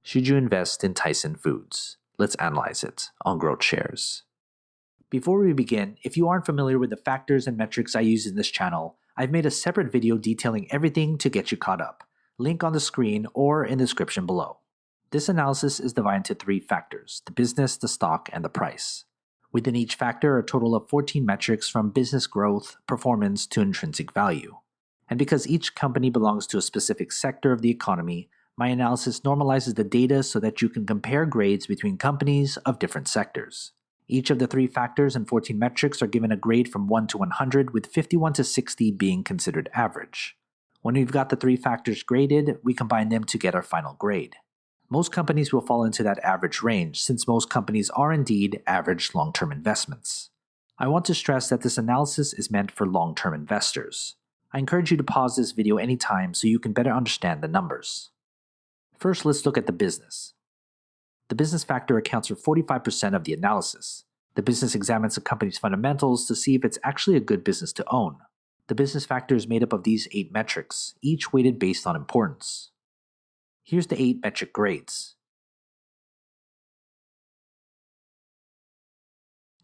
Should you invest in Tyson Foods? Let's analyze it on GrowthShares. Before we begin, if you aren't familiar with the factors and metrics I use in this channel, I've made a separate video detailing everything to get you caught up. Link on the screen or in the description below. This analysis is divided into 3 factors: the business, the stock, and the price. Within each factor are a total of 14 metrics from business growth, performance, to intrinsic value. And because each company belongs to a specific sector of the economy, my analysis normalizes the data so that you can compare grades between companies of different sectors. Each of the 3 factors and 14 metrics are given a grade from 1 to 100, with 51 to 60 being considered average. When we've got the 3 factors graded, we combine them to get our final grade. Most companies will fall into that average range, since most companies are indeed average long-term investments. I want to stress that this analysis is meant for long-term investors. I encourage you to pause this video anytime so you can better understand the numbers. First, let's look at the business. The business factor accounts for 45% of the analysis. The business examines a company's fundamentals to see if it's actually a good business to own. The business factor is made up of these 8 metrics, each weighted based on importance. Here's the 8 metric grades.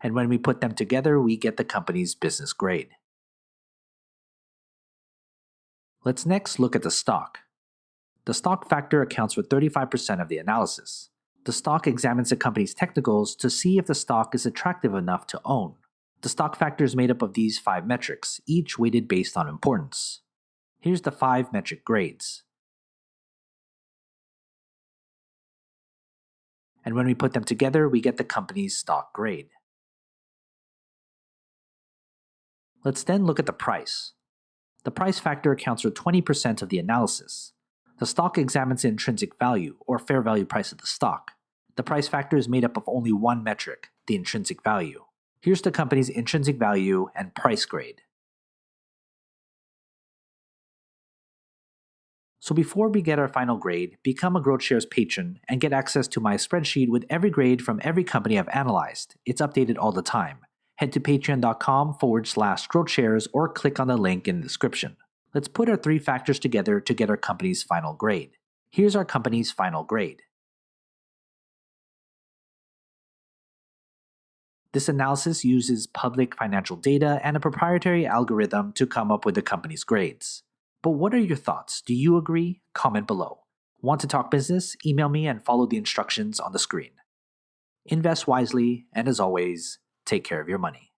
And when we put them together, we get the company's business grade. Let's next look at the stock. The stock factor accounts for 35% of the analysis. The stock examines a company's technicals to see if the stock is attractive enough to own. The stock factor is made up of these 5 metrics, each weighted based on importance. Here's the 5 metric grades. And when we put them together, we get the company's stock grade. Let's then look at the price. The price factor accounts for 20% of the analysis. The stock examines the intrinsic value, or fair value price of the stock. The price factor is made up of only 1 metric, the intrinsic value. Here's the company's intrinsic value and price grade. So before we get our final grade, become a GrowthShares patron and get access to my spreadsheet with every grade from every company I've analyzed. It's updated all the time. Head to patreon.com/GrowthShares or click on the link in the description. Let's put our 3 factors together to get our company's final grade. Here's our company's final grade. This analysis uses public financial data and a proprietary algorithm to come up with the company's grades. But what are your thoughts? Do you agree? Comment below. Want to talk business? Email me and follow the instructions on the screen. Invest wisely, and as always, take care of your money.